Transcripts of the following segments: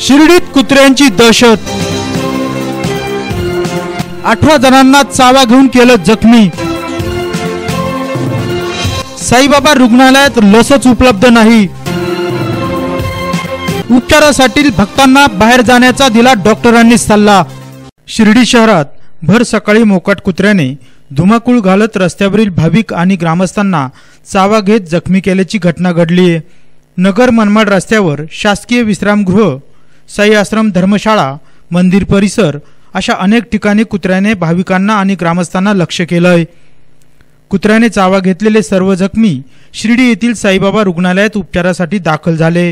शिर्डीत कुत्र्यांची दहशत, 18 जणांना चावा घेऊन केलं जखमी। साईबाबा रुग्णालयात लसच उपलब्ध नाही, उपचारासाठी भक्तांना बाहेर जाण्याचा दिला डॉक्टरांनी सल्ला। शिर्डी शहरात भर सकाळी मोकाट कुत्र्याने धुमाकूळ घालत रस्त्यावरील भाविक आणि ग्रामस्थांना चावा घेत जखमी केल्याची घटना घडली आहे। नगर मनमाड रस्त्यावर शासकीय विश्रामगृह, साई आश्रम, धर्मशाळा, मंदिर परिसर अशा अनेक ठिकाणी कुत्र्याने भाविकांना आणि ग्रामस्थांना लक्ष्य केलंय। कुत्र्याने चावा घेतलेले सर्व जखमी शिर्डी येथील साईबाबा रुग्णालयात उपचारासाठी दाखल झाले।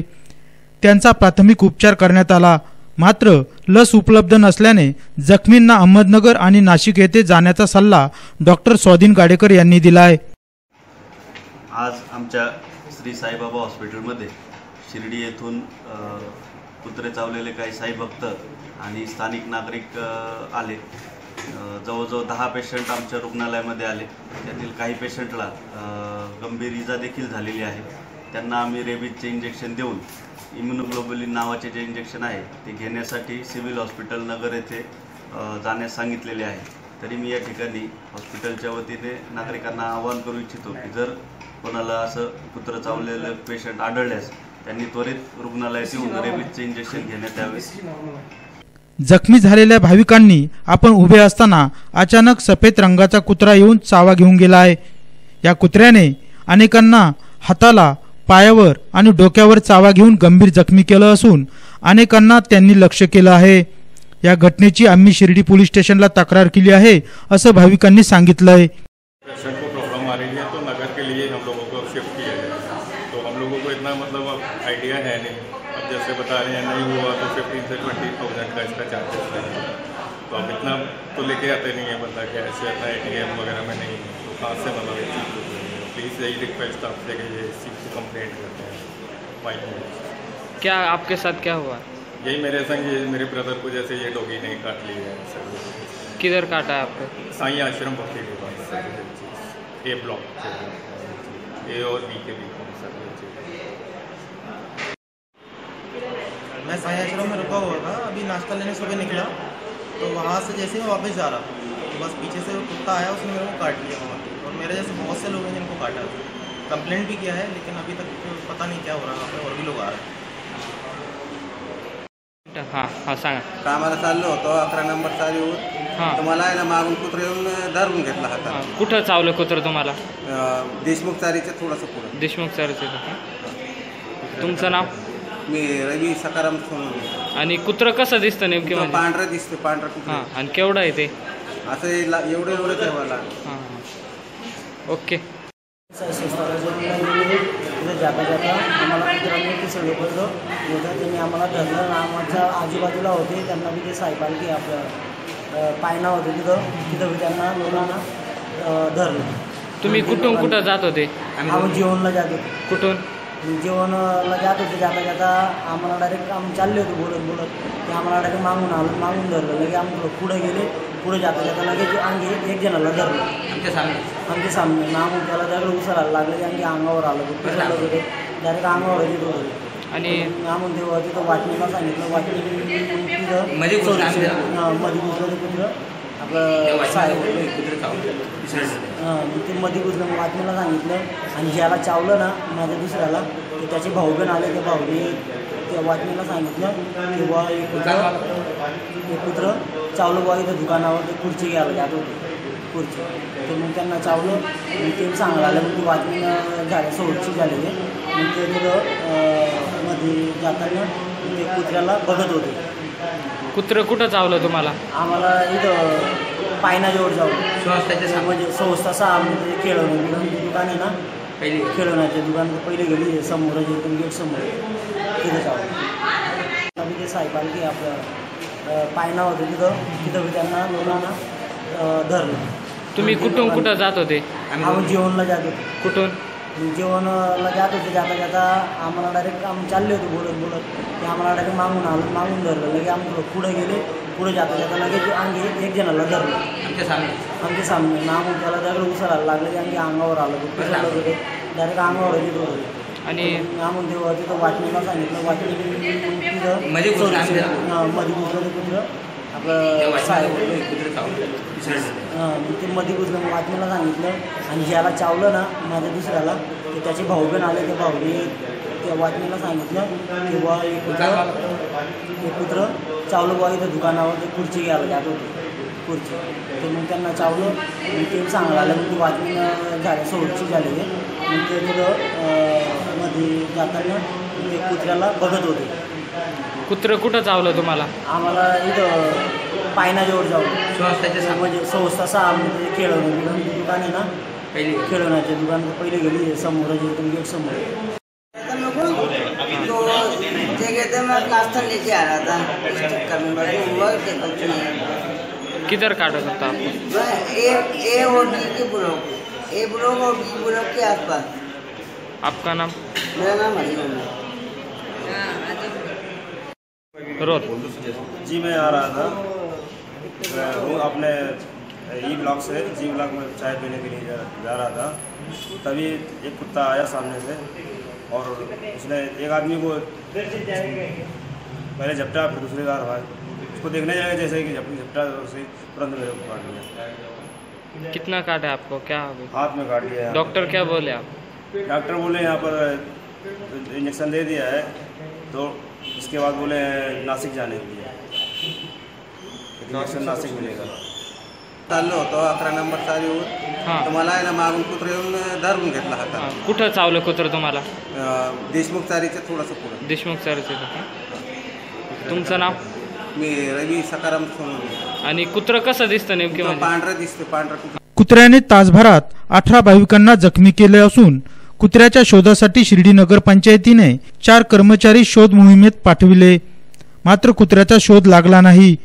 त्यांचा प्राथमिक उपचार करण्यात आला, मात्र लस उपलब्ध नसल्याने जखमींना अहमदनगर आणि नाशिक येथे जाण्याचा सल्ला डॉक्टर स्वाधीन गाडेकर यांनी दिलाय। आज आमच्या श्री साईबाबा हॉस्पिटलमध्ये शिर्डी येथून कुत्रे चावलेले काही साई भक्त आणि स्थानिक नागरिक आले। जवळजवळ 10 पेशंट आमच्या रुग्णालयामध्ये आले। त्यातील काही पेशंटला गंभीर इजा देखील झालेली आहे। त्यांना आम्ही रेबीजचे इंजेक्शन देऊन इम्युनोग्लोबुलिन नावाचे जे इंजेक्शन आहे ते घेण्यासाठी सिव्हिल हॉस्पिटल नगर येथे जाण्यास सांगितलेले आहे। तरी मी या ठिकाणी हॉस्पिटलच्या वतीने नागरिकांना आवाहन करू इच्छितो की जर कोणाला असं कुत्रं चावलेलं पेशंट आढळल्यास त्यांनी त्वरित रुग्णालयात येऊन रेबीजचे इंजेक्शन घेण्यात यावे। जखमी झालेल्या भाविकांनी आपण उभे असताना अचानक सफेद रंगाचा कुत्रा येऊन चावा घेऊन गेला आहे। या कुत्र्याने अनेकांना हाताला, पायावर आणि डोक्यावर चावा घेऊन गंभीर जखमी केलं असून अनेकांना त्यांनी लक्ष्य केलं आहे। या घटनेची आम्ही शिर्डी पोलीस स्टेशनला तक्रार केली आहे असं भाविकांनी सांगितलंय। पेशेंट को प्रॉब्लम आ रही है तो नगर के लिए हम लोगों को शिफ्ट किया है। तो हम लोगों को इतना आइडिया है नहीं। अब जैसे बता रहे हैं नहीं हुआ तो 15 से 20,000 का इसका चार्जेस है। तो अब इतना तो लेके आते नहीं है बंदा कि ऐसे अपना ATM वगैरह में नहीं, तो कहाँ से प्लीज़ यही रिक्वेस्ट आपसे कि ये इस चीज़ को कंप्लेंट करते हैं माइक में। क्या आपके साथ क्या हुआ? यही मेरे संग ये मेरे ब्रदर को जैसे ये डॉगी नहीं काट लिया है सर। किधर काटा है आपको? साई आश्रम भक्ति के पास सर, A ब्लॉक, A और B के बीच में सर। मैं साई आश्रम में रुका हुआ था, अभी नाश्ता लेने सुबह निकला तो वहाँ से जैसे मैं वापस जा रहा था तो बस पीछे से कुत्ता आया, उसने मेरे को काट लिया वहाँ पे। और मेरे जैसे बहुत से लोग हैं जिनको काटा, कंप्लेंट भी किया है लेकिन अभी तक पता नहीं क्या हो रहा है, और भी लोग आ रहे हैं। हां हां सांगा। कामाला चाललो होतो 11 नंबर चालीवर, तर मला आहे ना मागून कुत्रा येऊन धरून घेतला हातात। कुठं चावलं कुत्रं तुम्हाला? देशमुख चारीच्या थोडंसं पुढे। देशमुख चारीचं का? तुमचं नाव? मी रवी सकाराम सोनवणे। आणि कुत्रं कसं दिसतं नेमके? म्हणजे पांढरं दिसतं, पांढरं कुत्रं। हां, आणि केवढं आहे ते? असं एवढंच आहे मला। हां ओके। तिथे जाता जाता आम्हाला कुत्र्यांनी ते सगळे कुत्रं होतं, त्यांनी आम्हाला धरलं। आमच्या आजूबाजूला होते त्यांना बी ते साईपालकी आपलं पायना होते तिथं बी त्यांना लोकांना धरलं। तुम्ही कुठून कुठं जात होते? आम्ही जेवणला जात होतो। कुठून जेवणला जात होते, जाता जाता आम्हाला डायरेक्ट आम्ही चालले होते बोलत ते आम्हाला डायरेक्ट मागून धरलं। लगे आम्ही पुढे गेले, पुढे जाता जाता लगेच अंगी एक जणाला धरलं आमच्या सामने मागून। त्याला दगड उचलायला लागले, आणखी अंगावर आलं होते, डायरेक्ट अंगावर येत होते। आणि आम्ही तेव्हा तिथं वाटणीला सांगितलं, वाटणी तिथं मध्ये घुसलं ते कुत्रं आपलं ते मध्ये घुसलं। मग वाटणीला सांगितलं आणि ज्याला चावलं ना माझ्या दुसऱ्याला ते त्याचे भाऊ पण आले, त्या भाऊने त्या वाटणीला सांगितलं की बुवा हे कुत्रं चावलं बुवा इथं दुकानावर, ते खुर्ची घ्यायला जात होते खुर्ची, ते मग त्यांना चावलं। ते सांगायला आलं, मग ती वाटणीनं झालं सोडची झालेली। मग ते तिथं मध्ये जाताना ते कुत्र्याला बघत होते। कुत्रं कुठं चावलं तुम्हाला? आम्हाला इथं पायनाजवळ चावलं, म्हणजे संस्था 6 म्हणजे खेळवण्याचं दुकान आहे ना, पहिले खेळवण्याचं दुकान पहिले गेली समोर एकदम गेट समोर, तिथं चावलं। आम्ही ते साईपालकी आपलं पायना होतं तिथं त्यांना लोकांना धरलं। तुम्ही कुठून कुठं जात होते? आम्ही जेवणला जात होतो। कुठून जेवणला जात होते, जाता जाता आम्हाला डायरेक्ट आम्ही चालले होते बोलत ते आम्हाला डायरेक्ट मागून धरलं। लगे आम्ही पुढे गेले, पुढे जाता जाता लगेच अंगी एक जणाला धरलं आमच्या सामने मागून। त्याला दगड उचलायला लागले, आणखी अंगावर आलं होते, डायरेक्ट अंगावर येत होते। आणि आम्ही तेव्हा तिथं वाटणीला सांगितलं, वाटणी तिथं मध्ये घुसलं कुत्र आपलं साहेब ते मध्ये घुसलं. वाटणीला सांगितलं आणि ज्याला चावलं ना माझ्या दुसऱ्याला ते त्याचे भाऊबीण आले. त्या भाऊने त्या वाटणीला सांगितलं की बुवा हे कुत्र चावलं बुवा इथं दुकानावर ते खुर्ची घ्यायला जात होते खुर्ची. ते मग त्यांना चावलं मग ते चांगलं आलं. मग ती वाटणी झाली सोडची झाली. मग ते तिथं मध्ये जाताना ते कुत्र्याला बघत होते. कुत्र कुठं चावलं तुम्हाला? आम्हाला इथं पायनाजवळ जाऊ म्हणजे संस्था 6 म्हणजे खेळवणं दुकान आहे ना, खेळवण्याचे दुकान पहिले गेली समोर गेट समोर. तो जगह मैं प्लास्टर लेके आ रहा था हुआ के कुछ नहीं. किधर काटा सकता आपको? ए और बी के ब्लॉक, ए ब्लॉक और बी ब्लॉक के आसपास. आपका नाम? मेरा नाम हरिओम है. रोज जी मैं आ रहा था वो अपने ई ब्लॉक से जी ब्लॉक में चाय पीने के लिए जा रहा था. तभी एक कुत्ता आया सामने से और उसने एक आदमी को पहले झपटा फिर दूसरी बार आवाज उसको देखने जाएगा जैसे कि झपटा उसे तुरंत मेरे को काट लिया. कितना काटा आपको? क्या हाथ में काट लिया. डॉक्टर क्या बोले आप? डॉक्टर बोले यहाँ पर इंजेक्शन दे दिया है. तो इसके बाद बोले नासिक जाने के लिए इंजेक्शन नासिक मिलेगा. चाललो होतो 11 नंबर चालीवर. तर मला आहे ना मागून कुत्र येऊन धरून घेतला हातात. कुठं चावलं कुत्र तुम्हाला? देशमुख चारीच्या थोडंसं पुढे. देशमुख चारीचे. तुमचं नाव? मी रवी सकाराम सोनवणे. आणि कुत्र कसं दिसतं नेमके? पांढरं दिसतं. पांढरं कुत्र्याने तासभरात 18 भाविकांना जखमी केले असून कुत्र्याच्या शोधासाठी शिर्डी नगरपंचायतीने 4 कर्मचारी शोध मोहिमेत पाठविले. मात्र कुत्र्याचा शोध लागला नाही.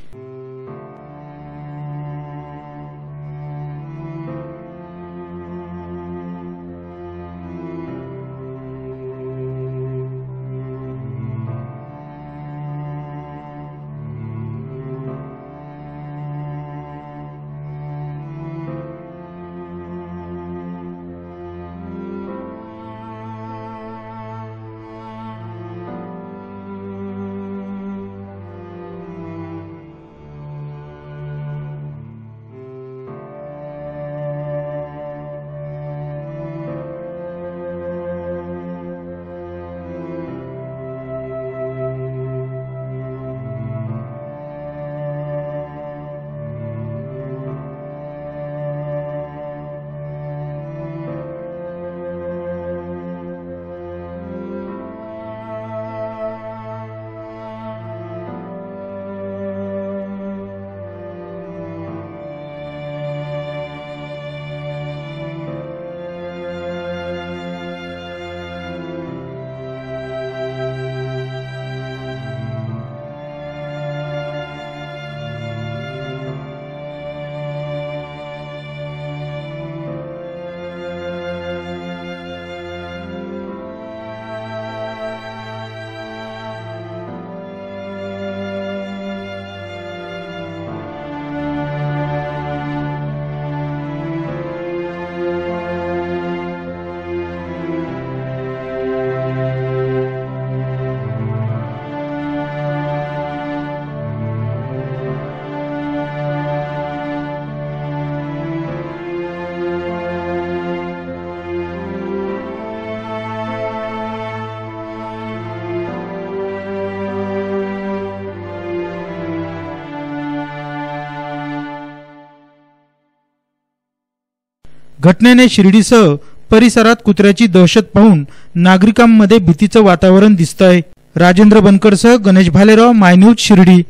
घटनेने शिर्डीसह परिसरात कुत्र्याची दहशत पाहून नागरिकांमध्ये भीतीचं वातावरण दिसतंय. राजेंद्र बनकरसह गणेश भालेराव, माय न्यूज शिर्डी.